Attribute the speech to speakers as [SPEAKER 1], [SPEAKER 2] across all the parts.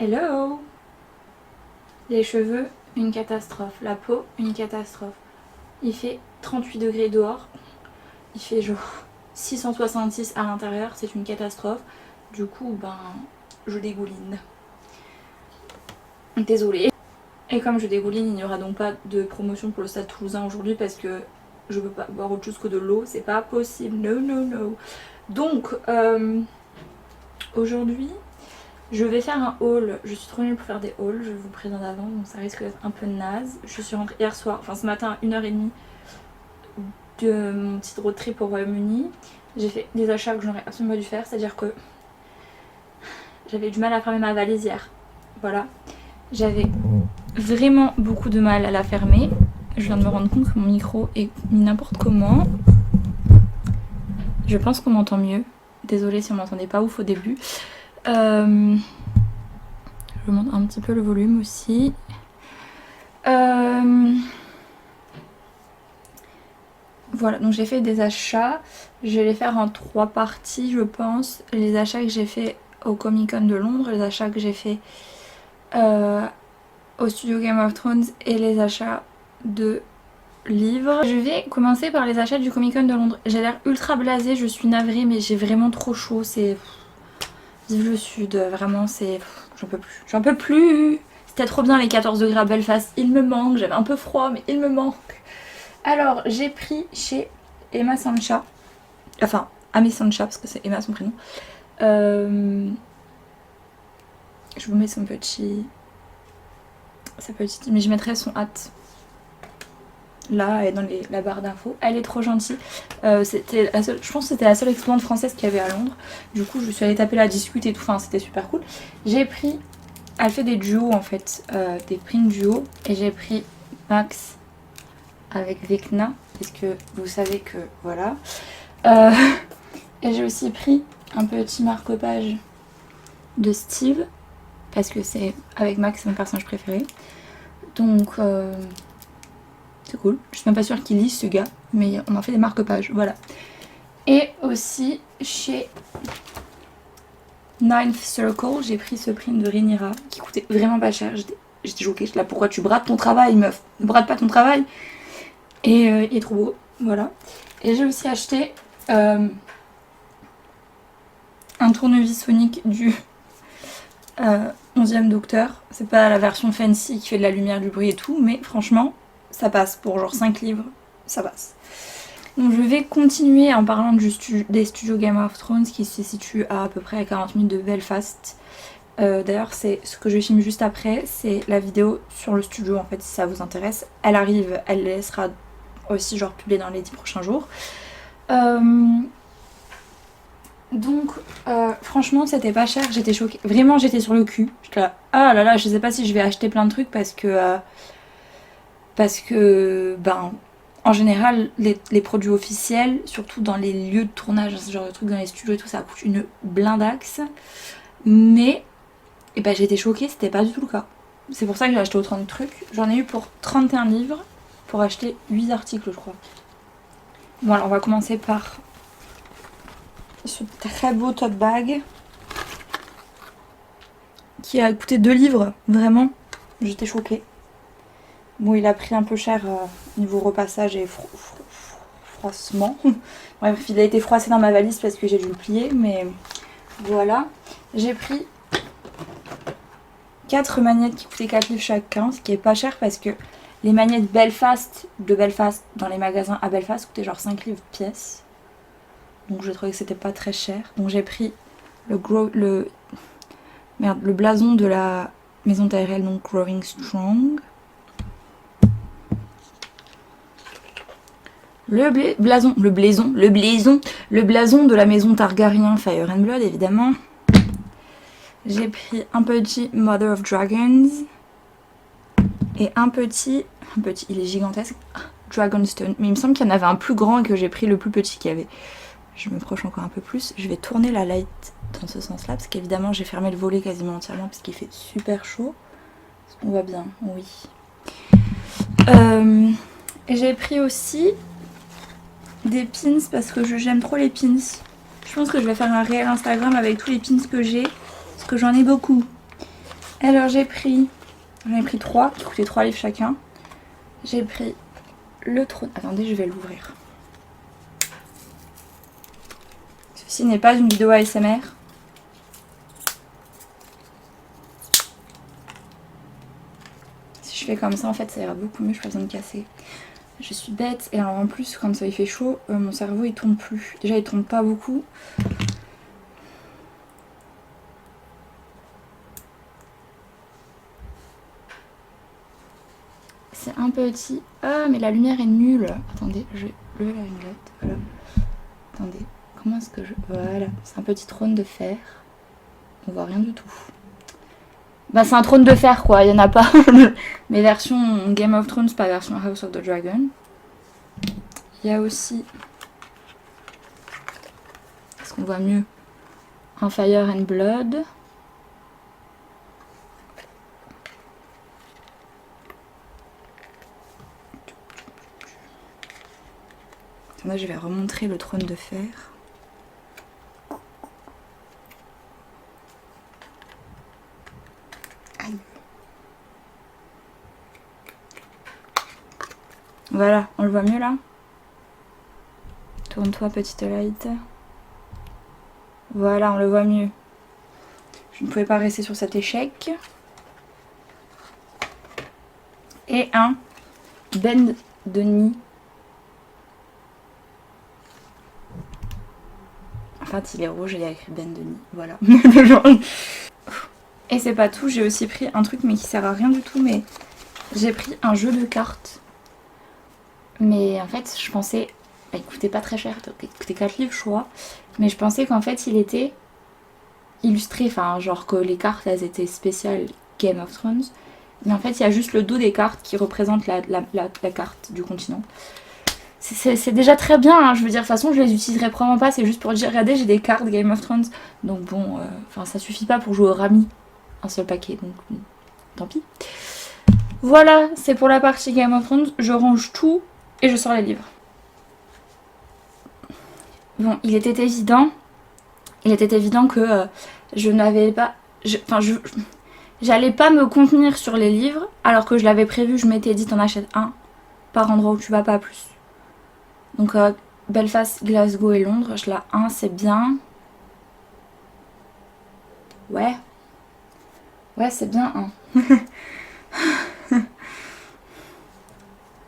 [SPEAKER 1] Hello. Les cheveux, une catastrophe. La peau, une catastrophe. Il fait 38 degrés dehors. Il fait genre 666 à l'intérieur. C'est une catastrophe. Du coup, je dégouline. Désolée. Et comme je dégouline, il n'y aura donc pas de promotion pour le Stade Toulousain aujourd'hui parce que je peux pas boire autre chose que de l'eau. C'est pas possible. No, no, no. Donc, aujourd'hui, je vais faire un haul. Je suis trop nulle pour faire des hauls, je vous présente avant, donc ça risque d'être un peu naze. Je suis rentrée hier soir, enfin ce matin à 1h30 de mon petit road trip au Royaume-Uni. J'ai fait des achats que j'aurais absolument pas dû faire, c'est-à-dire que j'avais du mal à fermer ma valise hier. Voilà. J'avais vraiment beaucoup de mal à la fermer. Je viens de me rendre compte que mon micro est mis n'importe comment. Je pense qu'on m'entend mieux. Désolée si on m'entendait pas ouf au début. Je monte un petit peu le volume aussi. Voilà, donc j'ai fait des achats. Je vais les faire en 3 parties, je pense. Les achats que j'ai fait au Comic Con de Londres, les achats que j'ai fait au studio Game of Thrones et les achats de livres. Je vais commencer par les achats du Comic Con de Londres. J'ai l'air ultra blasée, je suis navrée, mais j'ai vraiment trop chaud. C'est... Vive le sud, vraiment, c'est... J'en peux plus. J'en peux plus. C'était trop bien les 14 degrés à Belfast. Il me manque. J'avais un peu froid, mais il me manque. Alors, j'ai pris chez Emma Sancha. Enfin, Amy Sancha, parce que c'est Emma son prénom. Je vous mets son petit... Sa petite... Mais je mettrai son hâte. Là, elle est dans la barre d'infos. Elle est trop gentille. C'était la seule, je pense que c'était la seule exposante française qu'il y avait à Londres. Du coup, je suis allée taper la discute et tout. Enfin, c'était super cool. J'ai pris... Elle fait des duos en fait. Des prints duos. Et j'ai pris Max avec Vecna. Parce que vous savez que... Voilà. Et j'ai aussi pris un petit marque-page de Steve. Parce que c'est... Avec Max, c'est mon personnage préféré. Donc... c'est cool. Je suis même pas sûre qu'il lise ce gars, mais on en fait des marque-pages, voilà. Et aussi chez Ninth Circle, j'ai pris ce print de Rhaenyra qui coûtait vraiment pas cher. J'étais choquée, j'étais là, pourquoi tu brades ton travail, meuf? Ne brade pas ton travail. Et il est trop beau, voilà. Et j'ai aussi acheté un tournevis Sonic du 11e Docteur. C'est pas la version fancy qui fait de la lumière, du bruit et tout, mais franchement... ça passe pour genre 5 livres, ça passe. Donc je vais continuer en parlant des studios Game of Thrones qui se situent à peu près à 40 minutes de Belfast. D'ailleurs c'est ce que je filme juste après, c'est la vidéo sur le studio en fait si ça vous intéresse. Elle arrive, elle sera aussi genre publiée dans les 10 prochains jours. Donc franchement c'était pas cher, j'étais choquée. Vraiment j'étais sur le cul. J'étais là, ah là là, je sais pas si je vais acheter plein de trucs parce que en général les produits officiels, surtout dans les lieux de tournage, ce genre de trucs, dans les studios et tout, ça coûte une blindaxe. Mais j'ai été choquée, c'était pas du tout le cas. C'est pour ça que j'ai acheté autant de trucs. J'en ai eu pour 31 livres pour acheter 8 articles je crois. Bon alors on va commencer par ce très beau tote bag qui a coûté 2 livres, vraiment, j'étais choquée. Bon, il a pris un peu cher niveau repassage et froissement. Bref, il a été froissé dans ma valise parce que j'ai dû le plier, mais voilà. J'ai pris 4 magnettes qui coûtaient 4 livres chacun, ce qui est pas cher parce que les magnettes de Belfast dans les magasins à Belfast coûtaient genre 5 livres pièce. Donc je trouvais que c'était pas très cher. Donc j'ai pris le blason de la maison Tyrell, donc Growing Strong. Le blason de la maison Targaryen, Fire and Blood évidemment. J'ai pris un petit Mother of Dragons et un petit, il est gigantesque, Dragonstone. Mais il me semble qu'il y en avait un plus grand et que j'ai pris le plus petit qu'il y avait. Je me proche encore un peu plus. Je vais tourner la light dans ce sens-là parce qu'évidemment j'ai fermé le volet quasiment entièrement parce qu'il fait super chaud. On voit bien, oui. Et j'ai pris aussi des pins parce que j'aime trop les pins. Je pense que je vais faire un réel Instagram avec tous les pins que j'ai parce que j'en ai beaucoup. Alors j'en ai pris 3 qui coûtaient 3 livres chacun. J'ai pris le trône. Attendez, je vais l'ouvrir. Ceci n'est pas une vidéo ASMR. Si je fais comme ça, en fait, ça ira beaucoup mieux. Je n'ai pas besoin de casser. Je suis bête. Et alors en plus, quand ça il fait chaud, mon cerveau il tourne plus. Déjà, il tourne pas beaucoup. C'est un petit... Ah, mais la lumière est nulle. Attendez, je vais lever la lunette. Voilà. Attendez, comment est-ce que je... Voilà, c'est un petit trône de fer. On voit rien du tout. Bah c'est un trône de fer quoi, il y en a pas. Mais version Game of Thrones, pas version House of the Dragon. Il y a aussi... Est-ce qu'on voit mieux? Un Fire and Blood. Là, je vais remontrer le trône de fer. Aïe. Voilà, on le voit mieux là. Tourne-toi, petite light. Voilà, on le voit mieux. Je ne pouvais pas rester sur cet échec. Et un bend de nid. En fait, il est rouge et il y a écrit Ben Denis. Voilà. Et c'est pas tout, j'ai aussi pris un truc mais qui sert à rien du tout. Mais j'ai pris un jeu de cartes. Mais en fait, je pensais... Il coûtait pas très cher, il coûtait 4 livres, je crois. Mais je pensais qu'en fait, il était illustré. Enfin, genre que les cartes, elles étaient spéciales Game of Thrones. Mais en fait, il y a juste le dos des cartes qui représente la carte du continent. C'est déjà très bien, hein. Je veux dire, de toute façon, je les utiliserai probablement pas. C'est juste pour dire, regardez, j'ai des cartes Game of Thrones. Donc bon, ça suffit pas pour jouer au Rami. Un seul paquet, donc tant pis. Voilà, c'est pour la partie Game of Thrones. Je range tout et je sors les livres. Bon, il était évident que je n'avais pas... J'allais pas me contenir sur les livres, alors que je l'avais prévu, je m'étais dit, t'en achètes un par endroit où tu vas pas plus. Donc Belfast, Glasgow et Londres, je la 1 c'est bien. Ouais. Ouais, c'est bien 1.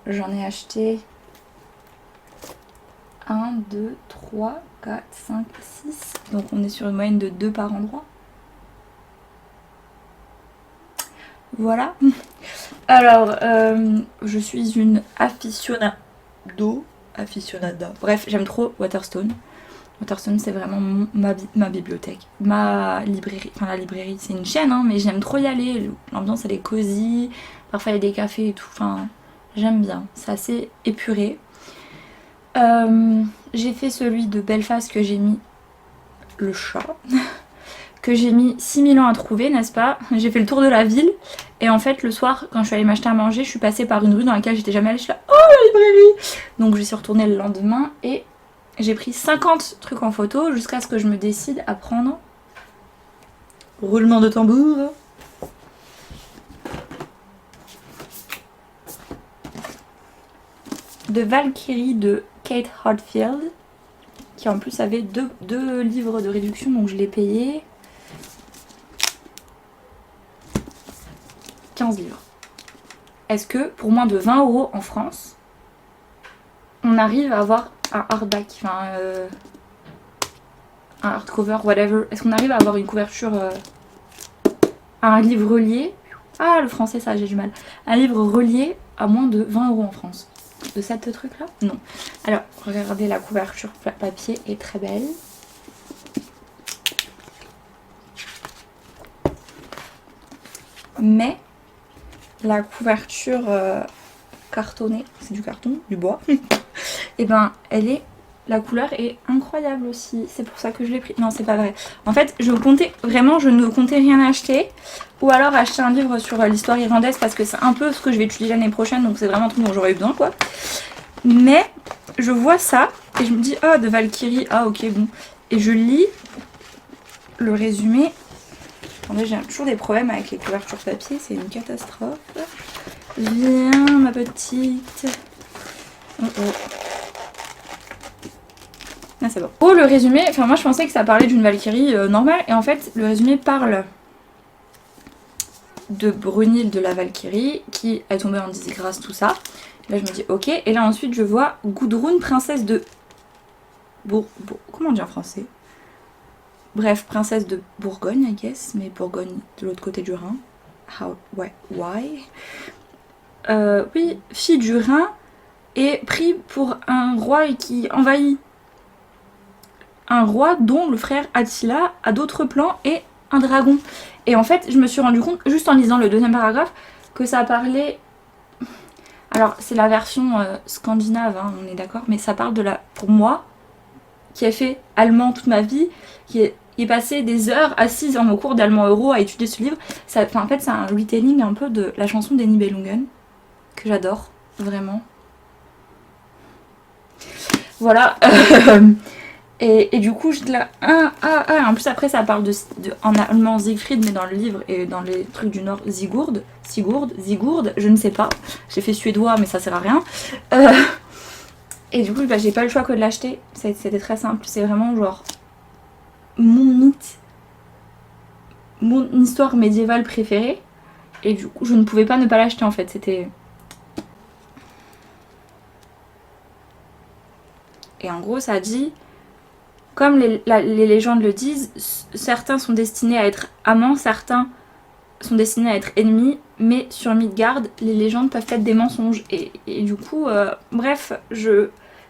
[SPEAKER 1] J'en ai acheté 1, 2, 3, 4, 5, 6. Donc on est sur une moyenne de 2 par endroit. Voilà. Alors, je suis une aficionada. Bref, j'aime trop Waterstone. Waterstone, c'est vraiment ma bibliothèque, ma librairie. Enfin, la librairie, c'est une chaîne, hein, mais j'aime trop y aller. L'ambiance, elle est cosy. Parfois, il y a des cafés et tout. Enfin, j'aime bien. C'est assez épuré. J'ai fait celui de Belfast que j'ai mis le chat. Que j'ai mis 6000 ans à trouver, n'est-ce pas? J'ai fait le tour de la ville. Et en fait, le soir, quand je suis allée m'acheter à manger, je suis passée par une rue dans laquelle j'étais jamais allée. Je suis là, oh, la librairie! Donc je suis retournée le lendemain et j'ai pris 50 trucs en photo jusqu'à ce que je me décide à prendre... Roulement de tambour. De Valkyrie de Kate Hadfield. Qui en plus avait deux livres de réduction, donc je l'ai payé. 15 livres. Est-ce que pour moins de 20 € en France, on arrive à avoir un hardback, enfin un hardcover, whatever. Est-ce qu'on arrive à avoir une couverture à un livre relié? Ah, le français, ça, j'ai du mal. Un livre relié à moins de 20 € en France. De cette truc là? Non. Alors, regardez, la couverture papier est très belle. Mais la couverture cartonnée, c'est du carton, du bois, et ben elle est... La couleur est incroyable aussi, c'est pour ça que je l'ai pris. Non, c'est pas vrai. En fait, je ne comptais rien acheter. Ou alors acheter un livre sur l'histoire irlandaise parce que c'est un peu ce que je vais étudier l'année prochaine. Donc c'est vraiment un truc dont j'aurais eu besoin, quoi. Mais je vois ça et je me dis, oh, de Valkyrie, ah ok, bon. Et je lis le résumé Attendez, j'ai toujours des problèmes avec les couvertures papier, c'est une catastrophe. Viens ma petite. Oh oh. Ah c'est bon. Oh le résumé, enfin moi je pensais que ça parlait d'une Valkyrie normale et en fait le résumé parle de Brunhilde de la Valkyrie qui est tombée en disgrâce tout ça. Là je me dis ok et là ensuite je vois Gudrun princesse de... comment on dit en français? Bref, princesse de Bourgogne I guess, mais Bourgogne de l'autre côté du Rhin. Ouais, why? Oui, fille du Rhin et pris pour un roi qui envahit. Un roi dont le frère Attila a d'autres plans et un dragon. Et en fait, je me suis rendu compte, juste en lisant le deuxième paragraphe, que ça parlait... Alors, c'est la version scandinave, hein, on est d'accord, mais ça parle de la... Pour moi, qui a fait allemand toute ma vie, qui est passé des heures assise en mon cours d'allemand euro à étudier ce livre. Ça, en fait, c'est un retelling un peu de la chanson d'Annie Bellungen, que j'adore, vraiment. Voilà. Et du coup, j'étais là, en plus après ça parle de en allemand Siegfried, mais dans le livre et dans les trucs du Nord, Sigurd, je ne sais pas. J'ai fait suédois, mais ça sert à rien. Et du coup, bah, j'ai pas le choix que de l'acheter. C'était très simple, c'est vraiment genre mon mythe, mon histoire médiévale préférée. Et du coup, je ne pouvais pas ne pas l'acheter en fait, c'était... Et en gros, ça dit... Comme les légendes le disent, certains sont destinés à être amants, certains sont destinés à être ennemis, mais sur Midgard, les légendes peuvent être des mensonges. Et du coup, bref,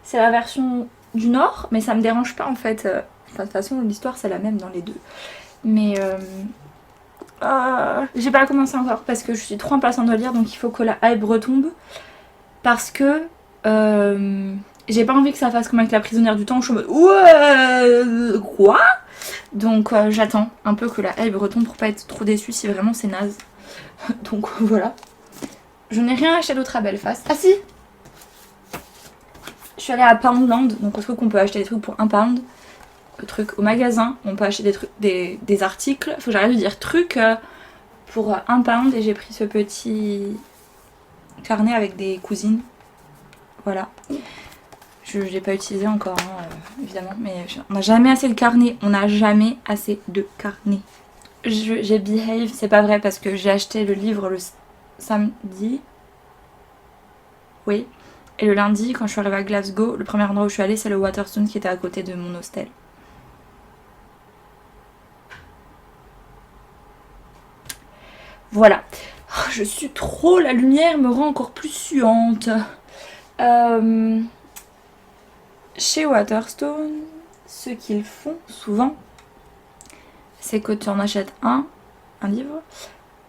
[SPEAKER 1] c'est la version du Nord, mais ça me dérange pas en fait. De toute façon, l'histoire c'est la même dans les deux. Mais j'ai pas commencé encore parce que je suis trop impatiente de lire, donc il faut que la hype retombe. Parce que... j'ai pas envie que ça fasse comme avec la prisonnière du temps, je suis en mode ouais, quoi? Donc j'attends un peu que la hype retombe pour pas être trop déçue si vraiment c'est naze. Donc voilà. Je n'ai rien acheté d'autre à Belfast. Ah si! Je suis allée à Poundland, donc au truc on peut acheter des trucs pour 1 pound. Le truc au magasin, on peut acheter des trucs, des articles. Faut que j'arrête de dire trucs pour 1 pound et j'ai pris ce petit carnet avec des cousines. Voilà. Je ne l'ai pas utilisé encore, hein, évidemment, mais on n'a jamais assez de carnet. On n'a jamais assez de carnet. J'ai behave, c'est pas vrai parce que j'ai acheté le livre le samedi. Oui. Et le lundi, quand je suis arrivée à Glasgow, le premier endroit où je suis allée, c'est le Waterstones qui était à côté de mon hostel. Voilà. Oh, je suis trop... La lumière me rend encore plus suante. Chez Waterstone, ce qu'ils font souvent, c'est que tu en achètes un livre,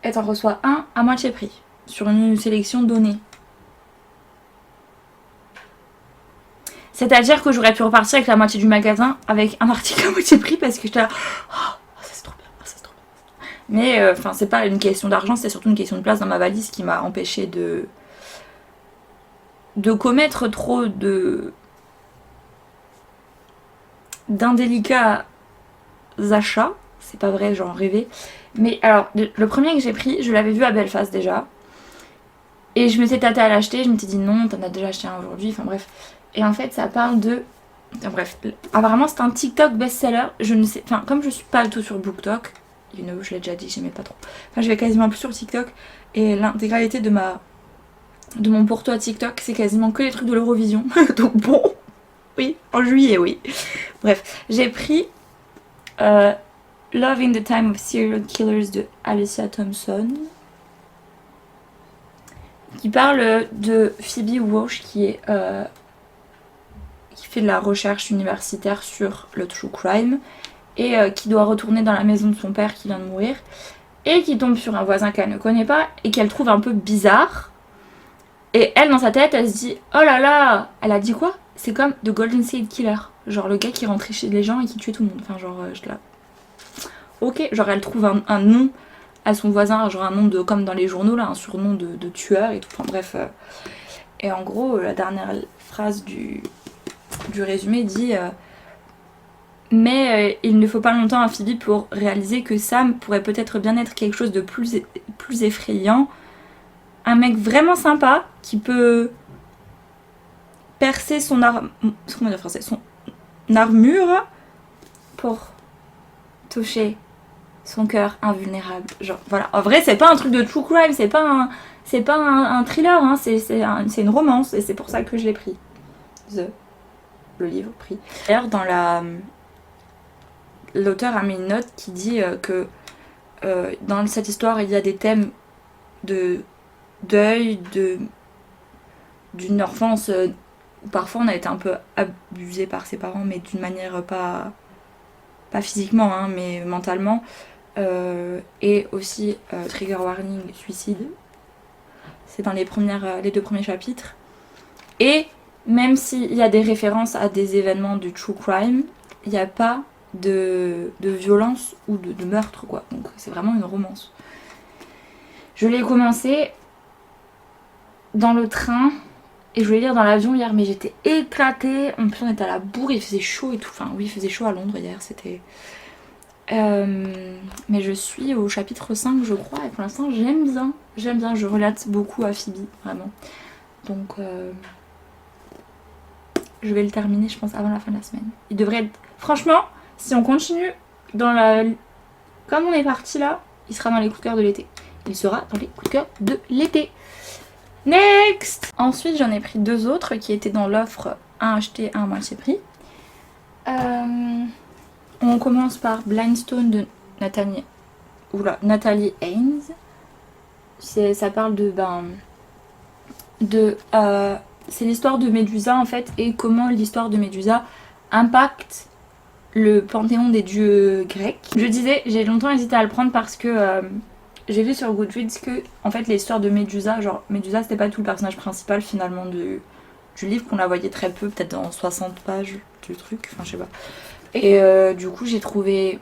[SPEAKER 1] et tu en reçois un à moitié prix, sur une sélection donnée. C'est-à-dire que j'aurais pu repartir avec la moitié du magasin avec un article à moitié prix parce que j'étais là, oh, c'est trop bien, c'est trop bien. Mais enfin, c'est pas une question d'argent, c'est surtout une question de place dans ma valise qui m'a empêché de commettre trop d'indélicats achats. C'est pas vrai, j'en rêvais. Mais alors, le premier que j'ai pris, je l'avais vu à Belfast déjà. Et je m'étais tâtée à l'acheter, je m'étais dit non, t'en as déjà acheté un aujourd'hui, enfin bref. Et en fait, ça parle de... Enfin, bref, apparemment c'est un TikTok best-seller. Je ne sais... Enfin, comme je suis pas du tout sur BookTok, you know, je l'ai déjà dit, j'aimais pas trop. Enfin, je vais quasiment plus sur TikTok. Et l'intégralité de mon pour toi TikTok, c'est quasiment que les trucs de l'Eurovision. Donc bon, oui, en juillet, oui. Bref, j'ai pris Love in the Time of Serial Killers de Alicia Thompson, qui parle de Phoebe Walsh qui fait de la recherche universitaire sur le true crime et qui doit retourner dans la maison de son père qui vient de mourir et qui tombe sur un voisin qu'elle ne connaît pas et qu'elle trouve un peu bizarre. Et elle, dans sa tête, elle se dit oh là là, elle a dit quoi? C'est comme The Golden State Killer, genre le gars qui rentrait chez les gens et qui tuait tout le monde. Enfin genre je la... Ok, genre elle trouve un nom à son voisin, genre un nom de, comme dans les journaux là, un surnom de tueur et tout, enfin bref. Et en gros, la dernière phrase du résumé dit Mais il ne faut pas longtemps à Phoebe pour réaliser que Sam pourrait peut-être bien être quelque chose de plus effrayant. Un mec vraiment sympa qui peut percer son armure pour toucher son cœur invulnérable. Genre voilà. En vrai, c'est pas un truc de true crime, c'est pas un thriller, hein, c'est une romance et c'est pour ça que je l'ai pris. Le livre pris. D'ailleurs, dans l'auteur a mis une note qui dit que dans cette histoire, il y a des thèmes de deuil, d'une enfance où parfois on a été un peu abusé par ses parents, mais d'une manière pas physiquement, hein, mais mentalement. Et aussi trigger warning, suicide. C'est dans les 2 premiers chapitres. Et même s'il y a des références à des événements du true crime, il n'y a pas de violence ou de meurtre, quoi. Donc c'est vraiment une romance. Je l'ai commencé dans le train et je voulais lire dans l'avion hier, mais j'étais éclatée. En plus on était à la bourre, il faisait chaud et tout. Enfin oui, il faisait chaud à Londres hier, c'était... mais je suis au chapitre 5 je crois et pour l'instant j'aime bien, je relate beaucoup à Phoebe, vraiment. Donc je vais le terminer je pense avant la fin de la semaine. Il devrait être... Franchement, si on continue dans la... Comme on est parti là, il sera dans les coups de cœur de l'été. Il sera dans les coups de cœur de l'été. Next! Ensuite j'en ai pris 2 autres qui étaient dans l'offre, un acheté, un à moitié prix. On commence par Blindstone de Natalie Haynes. Ça parle c'est l'histoire de Médusa en fait et comment l'histoire de Médusa impacte le panthéon des dieux grecs. Je disais, j'ai longtemps hésité à le prendre parce que j'ai vu sur Goodreads que en fait l'histoire de Médusa, genre Médusa c'était pas tout le personnage principal finalement du livre, qu'on la voyait très peu, peut-être dans 60 pages du truc, enfin je sais pas. Et du coup j'ai trouvé...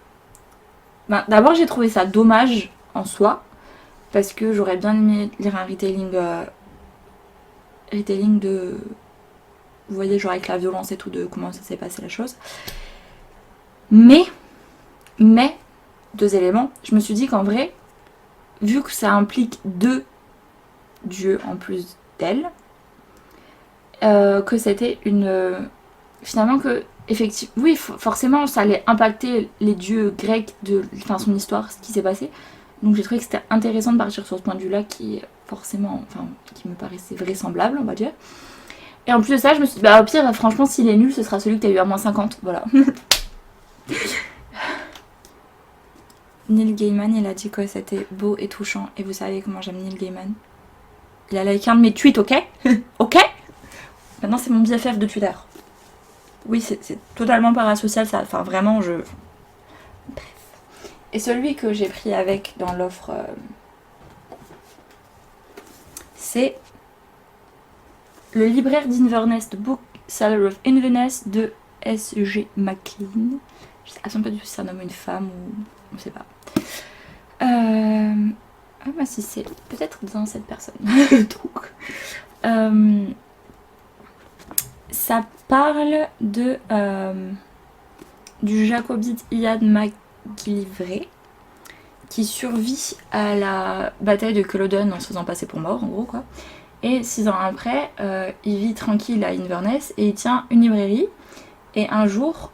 [SPEAKER 1] d'abord j'ai trouvé ça dommage en soi, parce que j'aurais bien aimé lire un retelling de... Vous voyez, genre avec la violence et tout, de comment ça s'est passé la chose. Mais, 2 éléments, je me suis dit qu'en vrai, vu que ça implique 2 dieux en plus d'elle, que c'était une... finalement que... Effectivement, oui, forcément, ça allait impacter les dieux grecs, enfin son histoire, ce qui s'est passé. Donc j'ai trouvé que c'était intéressant de partir sur ce point de vue-là qui forcément, enfin, qui me paraissait vraisemblable, on va dire. Et en plus de ça, je me suis dit, au pire, franchement, s'il est nul, ce sera celui que t'as eu à moins 50, voilà. Neil Gaiman, il a dit que c'était beau et touchant. Et vous savez comment j'aime Neil Gaiman. Il a liké un de mes tweets, ok? Ok? Maintenant, c'est mon BFF de Twitter. Oui, c'est totalement parasocial, ça. Enfin, vraiment, je... Bref. Et celui que j'ai pris avec dans l'offre, c'est le libraire d'Inverness, The Bookseller of Inverness de S.G. McLean. Je sais absolument pas du tout si c'est un homme ou une femme, ou... on sait pas. Ah bah si, c'est peut-être dans cette personne. Donc... ça parle de du jacobite Ian McGillivray qui survit à la bataille de Culloden en se faisant passer pour mort en gros quoi. Et 6 ans après, il vit tranquille à Inverness et il tient une librairie. Et un jour,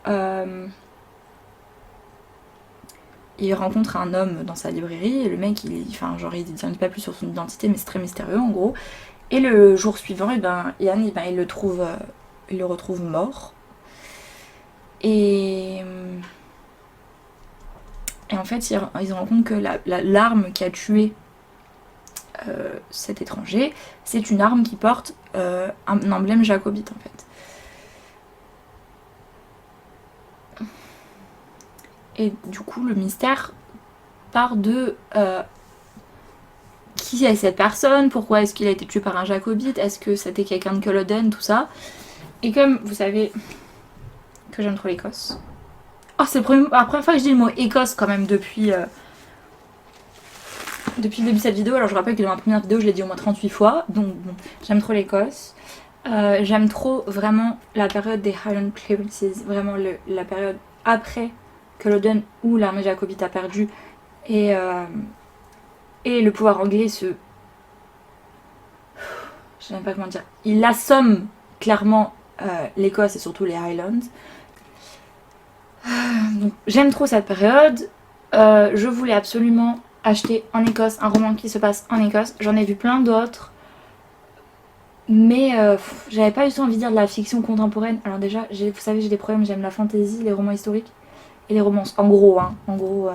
[SPEAKER 1] il rencontre un homme dans sa librairie et le mec il dit pas plus sur son identité mais c'est très mystérieux en gros. Et le jour suivant, Ian il le retrouve mort. Et en fait, ils se rendent compte que l'arme qui a tué cet étranger, c'est une arme qui porte un emblème jacobite en fait. Et du coup, le mystère part de qui est cette personne, pourquoi est-ce qu'il a été tué par un jacobite, est-ce que c'était quelqu'un de Culloden, tout ça. Et comme vous savez que j'aime trop l'Écosse. Oh, c'est la première fois que je dis le mot Écosse quand même depuis le début de cette vidéo. Alors je rappelle que dans ma première vidéo je l'ai dit au moins 38 fois. Donc bon, j'aime trop l'Écosse. J'aime trop vraiment la période des Highland Clearances. Vraiment la période après Culloden où l'armée jacobite a perdu et le pouvoir anglais se... Je sais même pas comment dire. Il assomme clairement l'Écosse et surtout les Highlands. Donc j'aime trop cette période. Je voulais absolument acheter en Écosse un roman qui se passe en Écosse. J'en ai vu plein d'autres. Mais j'avais pas du tout envie de dire de la fiction contemporaine. Alors déjà, vous savez, j'ai des problèmes. J'aime la fantasy, les romans historiques et les romances. En gros, hein. En gros.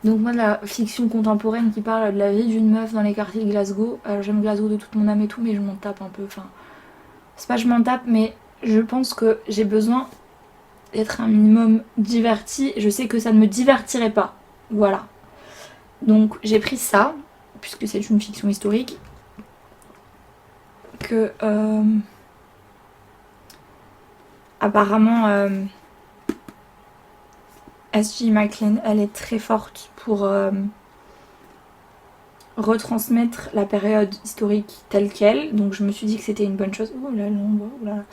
[SPEAKER 1] Donc moi, de la fiction contemporaine qui parle de la vie d'une meuf dans les quartiers de Glasgow. Alors j'aime Glasgow de toute mon âme et tout, mais je m'en tape un peu. Enfin, c'est pas je m'en tape, mais je pense que j'ai besoin d'être un minimum divertie. Je sais que ça ne me divertirait pas. Voilà. Donc j'ai pris ça, puisque c'est une fiction historique. Que apparemment S.J. McLean, elle est très forte pour retransmettre la période historique telle qu'elle. Donc je me suis dit que c'était une bonne chose. Oh là là,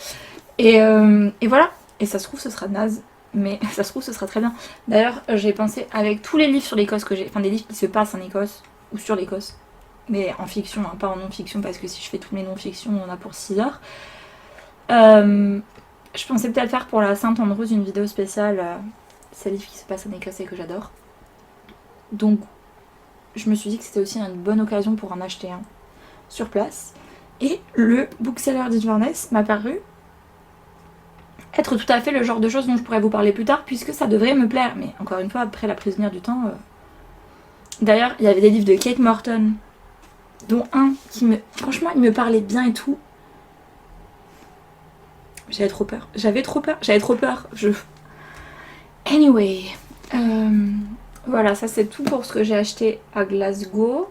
[SPEAKER 1] et voilà. Et ça se trouve ce sera naze, mais ça se trouve ce sera très bien. D'ailleurs j'ai pensé avec tous les livres sur l'Écosse que j'ai, enfin des livres qui se passent en Écosse ou sur l'Écosse, mais en fiction, hein, pas en non-fiction, parce que si je fais tous mes non-fictions, on en a pour 6 heures. Je pensais peut-être faire pour la Saint-Andrews une vidéo spéciale, ces livres qui se passent en Écosse et que j'adore. Donc, je me suis dit que c'était aussi une bonne occasion pour en acheter un sur place. Et le bookseller d'Inverness m'a paru être tout à fait le genre de choses dont je pourrais vous parler plus tard, puisque ça devrait me plaire. Mais encore une fois, après La prisonnière du temps... D'ailleurs, il y avait des livres de Kate Morton, dont un qui me... Franchement, il me parlait bien et tout. J'avais trop peur. Anyway. Voilà, ça c'est tout pour ce que j'ai acheté à Glasgow.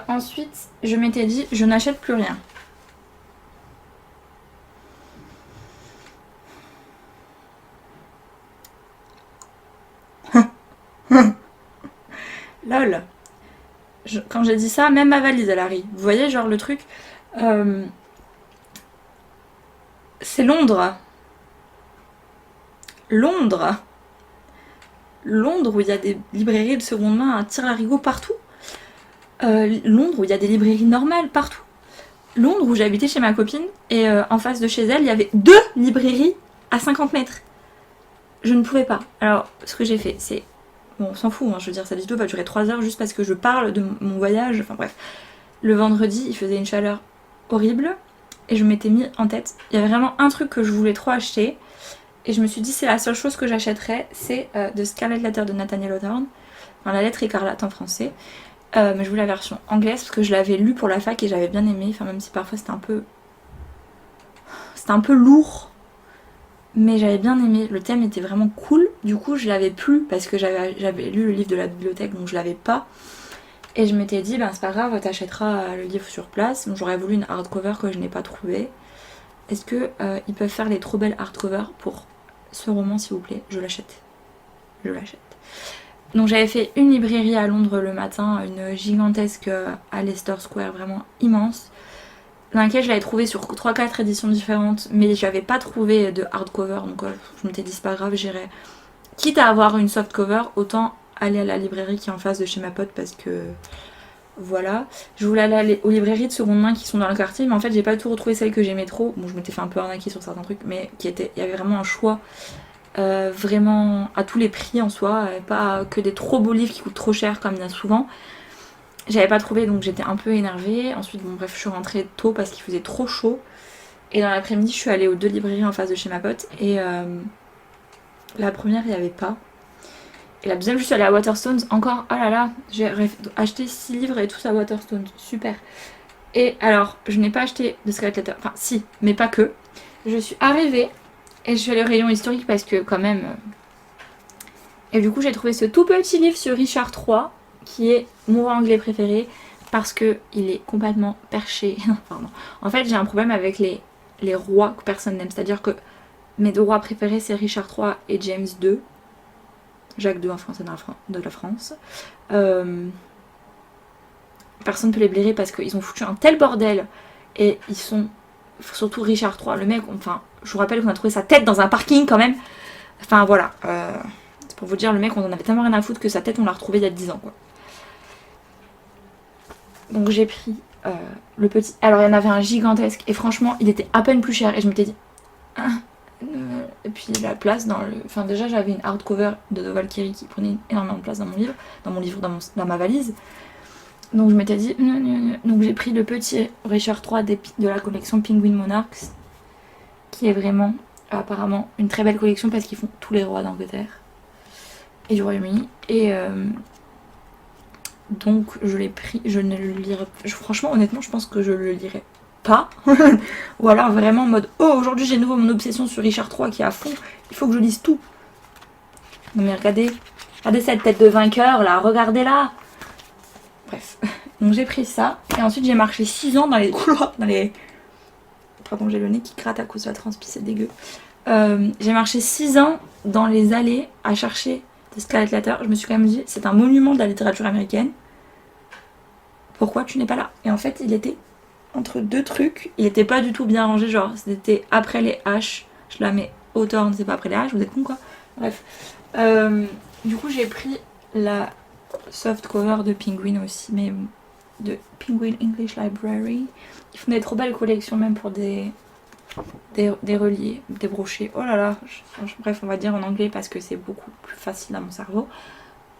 [SPEAKER 1] Ensuite, je m'étais dit, je n'achète plus rien. Lol. Quand j'ai dit ça, même ma valise elle arrive. Vous voyez, genre le truc. C'est Londres. Londres où il y a des librairies de seconde main à tire-larigot partout. Londres où il y a des librairies normales partout. Londres où j'habitais chez ma copine et en face de chez elle, il y avait 2 librairies à 50 mètres. Je ne pouvais pas. Alors, ce que j'ai fait, c'est... Bon, on s'en fout, hein, je veux dire, cette vidéo va durer 3 heures juste parce que je parle de mon voyage. Enfin bref. Le vendredi, il faisait une chaleur horrible et je m'étais mis en tête. Il y avait vraiment un truc que je voulais trop acheter et je me suis dit, c'est la seule chose que j'achèterais, c'est The Scarlet Letter de Nathaniel Hawthorne. Enfin, la lettre écarlate en français. Mais je voulais la version anglaise parce que je l'avais lu pour la fac et j'avais bien aimé. Enfin, même si parfois c'était un peu... C'était un peu lourd. Mais j'avais bien aimé, le thème était vraiment cool. Du coup je l'avais plus parce que j'avais lu le livre de la bibliothèque, donc je l'avais pas. Et je m'étais dit, ben c'est pas grave, t'achèteras le livre sur place. Donc j'aurais voulu une hardcover que je n'ai pas trouvée. Est-ce que ils peuvent faire les trop belles hardcovers pour ce roman s'il vous plaît? Je l'achète. Je l'achète. Donc j'avais fait une librairie à Londres le matin, une gigantesque à Leicester Square, vraiment immense, dans laquelle je l'avais trouvé sur 3-4 éditions différentes, mais j'avais pas trouvé de hardcover, donc je m'étais dit c'est pas grave, j'irai. Quitte à avoir une softcover, autant aller à la librairie qui est en face de chez ma pote parce que voilà. Je voulais aller aux librairies de seconde main qui sont dans le quartier, mais en fait j'ai pas tout retrouvé celles que j'aimais trop. Bon, je m'étais fait un peu arnaquer sur certains trucs, mais il y avait vraiment un choix vraiment à tous les prix en soi, pas que des trop beaux livres qui coûtent trop cher comme il y a souvent. J'avais pas trouvé, donc j'étais un peu énervée. Ensuite, bon bref, je suis rentrée tôt parce qu'il faisait trop chaud. Et dans l'après-midi, je suis allée aux 2 librairies en face de chez ma pote. Et la première, il n'y avait pas. Et la deuxième, je suis allée à Waterstones. Encore, oh là là, j'ai acheté 6 livres et tous à Waterstones. Super. Et alors, je n'ai pas acheté de Scarlet Letter. Enfin, si, mais pas que. Je suis arrivée et je suis allée au rayon historique parce que quand même... Et du coup, j'ai trouvé ce tout petit livre sur Richard III, qui est mon roi anglais préféré, parce que il est complètement perché. Pardon. En fait, j'ai un problème avec les rois que personne n'aime. C'est-à-dire que mes 2 rois préférés, c'est Richard III et James II. Jacques II en français de la France. Personne ne peut les blairer parce qu'ils ont foutu un tel bordel. Et ils sont... Surtout Richard III, le mec, enfin, je vous rappelle qu'on a trouvé sa tête dans un parking quand même. Enfin voilà, c'est pour vous dire, le mec on en avait tellement rien à foutre que sa tête on l'a retrouvée il y a 10 ans quoi. Donc j'ai pris le petit, alors il y en avait un gigantesque et franchement il était à peine plus cher et je m'étais dit et puis la place dans le, enfin déjà j'avais une hardcover de Valkyrie qui prenait énormément de place dans mon livre, dans ma valise. Donc je m'étais dit donc j'ai pris le petit Richard III de la collection Penguin Monarchs qui est vraiment apparemment une très belle collection parce qu'ils font tous les rois d'Angleterre et du Royaume-Uni et donc je l'ai pris, je ne le lirai franchement honnêtement je pense que je le lirai pas ou alors vraiment en mode oh aujourd'hui j'ai nouveau mon obsession sur Richard III qui est à fond, il faut que je lise tout. Non mais regardez cette tête de vainqueur là, regardez-la. Bref, donc j'ai pris ça et ensuite j'ai marché 6 ans dans les couloirs, pardon j'ai le nez qui gratte à cause de la transpi, c'est dégueu. J'ai marché 6 ans dans les allées à chercher des Scarlet Letter. Je me suis quand même dit c'est un monument de la littérature américaine, pourquoi tu n'es pas là? Et en fait il était entre deux trucs, il était pas du tout bien rangé, genre c'était après les H, je la mets Hawthorne, c'est pas après les H, vous êtes con quoi. Bref, du coup j'ai pris la soft cover de Penguin aussi, mais de Penguin English Library. Ils font des trop belles collections même pour des reliés, des brochets. Oh là là, bref on va dire en anglais parce que c'est beaucoup plus facile à mon cerveau.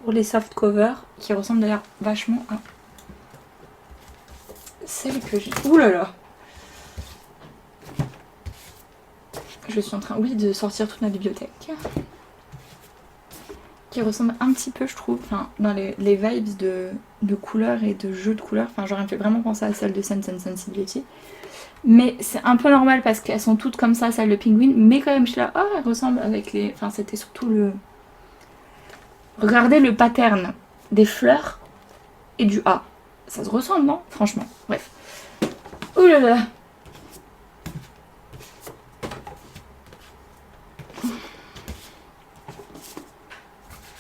[SPEAKER 1] Pour les soft covers qui ressemblent d'ailleurs vachement à celle que j'ai. Ouh là là. Je suis en train, oui, de sortir toute ma bibliothèque. Qui ressemble un petit peu, je trouve, enfin, dans les vibes de couleurs et de jeux de couleurs. Enfin, j'aurais fait vraiment penser à celle de Sense and Sensibility. Mais c'est un peu normal parce qu'elles sont toutes comme ça, celle de Penguin. Mais quand même, je suis là, oh, elles ressemblent avec les. Enfin, c'était surtout le. Regardez le pattern des fleurs et du A. Ça se ressemble, non? Franchement, bref. Ouh là là.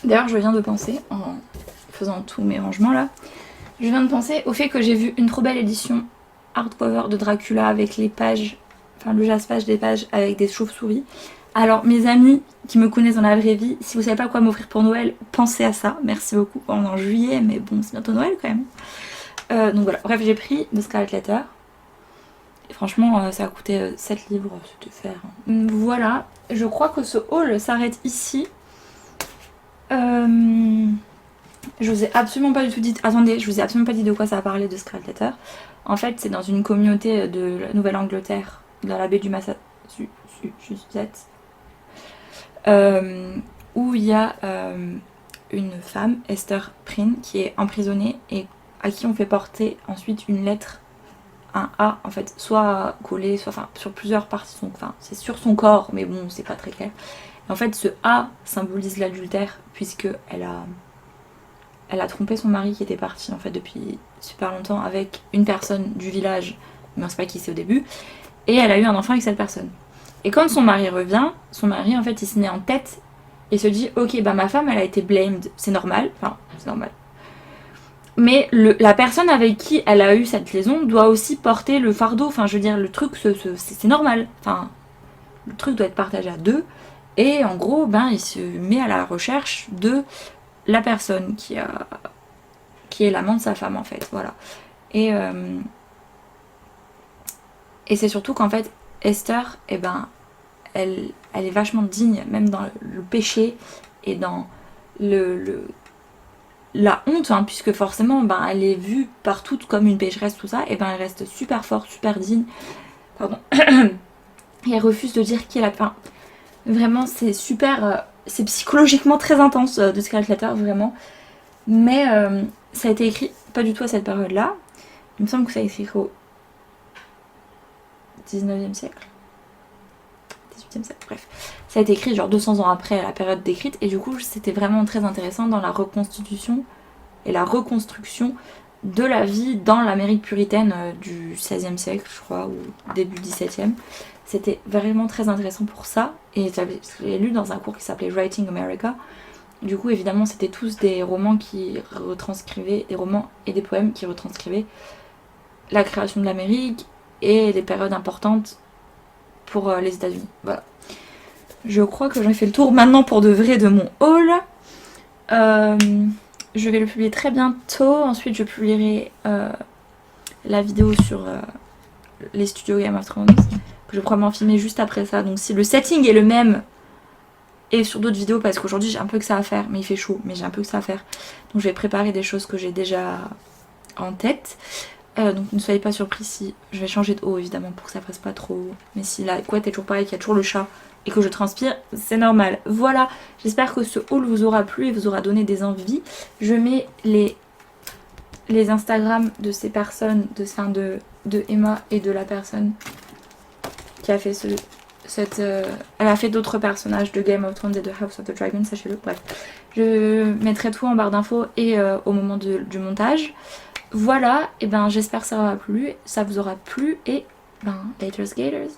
[SPEAKER 1] D'ailleurs, je viens de penser, en faisant tous mes rangements là, je viens de penser au fait que j'ai vu une trop belle édition hardcover de Dracula avec les pages, enfin le jaspage des pages avec des chauves-souris. Alors mes amis qui me connaissent dans la vraie vie, si vous savez pas quoi m'offrir pour Noël, pensez à ça, merci beaucoup. On est en juillet, mais bon c'est bientôt Noël quand même. Donc voilà, bref j'ai pris The Scarlet Letter. Et franchement ça a coûté 7 livres, c'était faire. Voilà, je crois que ce haul s'arrête ici. Je vous ai absolument pas du tout dit. Attendez, je vous ai absolument pas dit de quoi ça a parlé de Scarlet Letter. En fait, c'est dans une communauté de la Nouvelle-Angleterre, dans la baie du Massachusetts, où il y a une femme, Esther Prynne, qui est emprisonnée et à qui on fait porter ensuite une lettre, un A en fait, soit collé, soit enfin sur plusieurs parties, enfin c'est sur son corps, mais bon, c'est pas très clair. En fait, ce A symbolise l'adultère, puisque elle a trompé son mari qui était parti en fait depuis super longtemps avec une personne du village, mais on sait pas qui c'est au début, et elle a eu un enfant avec cette personne. Et quand son mari revient, son mari en fait il se met en tête et se dit ok bah ma femme elle a été blamed, c'est normal, enfin c'est normal. Mais la personne avec qui elle a eu cette liaison doit aussi porter le fardeau, enfin je veux dire le truc c'est normal, enfin le truc doit être partagé à deux. Et en gros, ben, il se met à la recherche de la personne qui est l'amant de sa femme en fait, voilà. Et c'est surtout qu'en fait, Esther, eh ben, elle est vachement digne, même dans le péché et dans la honte, hein, puisque forcément, ben, elle est vue par toutes comme une pécheresse, tout ça, et ben, elle reste super forte, super digne. Pardon. Et elle refuse de dire qui est la... Enfin, vraiment, c'est super... c'est psychologiquement très intense de Scarlet Letter, vraiment. Mais ça a été écrit pas du tout à cette période-là. Il me semble que ça a été écrit au 19e siècle. 18e siècle, bref. Ça a été écrit genre 200 ans après la période décrite. Et du coup, c'était vraiment très intéressant dans la reconstitution et la reconstruction de la vie dans l'Amérique puritaine du 16e siècle, je crois, ou début 17e. C'était vraiment très intéressant pour ça. Et je l'ai lu dans un cours qui s'appelait Writing America. Du coup, évidemment, c'était tous des romans qui retranscrivaient, des romans et des poèmes qui retranscrivaient la création de l'Amérique et des périodes importantes pour les États-Unis. Voilà. je crois que j'en ai fait le tour maintenant pour de vrai de mon haul. Je vais le publier très bientôt. Ensuite, je publierai la vidéo sur les studios Game of Thrones. Que je vais probablement filmer juste après ça. Donc si le setting est le même et sur d'autres vidéos, parce qu'aujourd'hui j'ai un peu que ça à faire, mais il fait chaud, mais j'ai un peu que ça à faire. Donc je vais préparer des choses que j'ai déjà en tête. Donc ne soyez pas surpris si je vais changer de haut évidemment pour que ça fasse pas trop haut. Mais si la couette est toujours pareille, qu'il y a toujours le chat et que je transpire, c'est normal. Voilà, j'espère que ce haul vous aura plu et vous aura donné des envies. Je mets les Instagram de ces personnes, de Emma et de la personne qui a fait elle a fait d'autres personnages de Game of Thrones et de House of the Dragon, sachez-le. Bref, je mettrai tout en barre d'infos et au moment du montage. Voilà, et ben j'espère que ça vous aura plu et ben laters gators.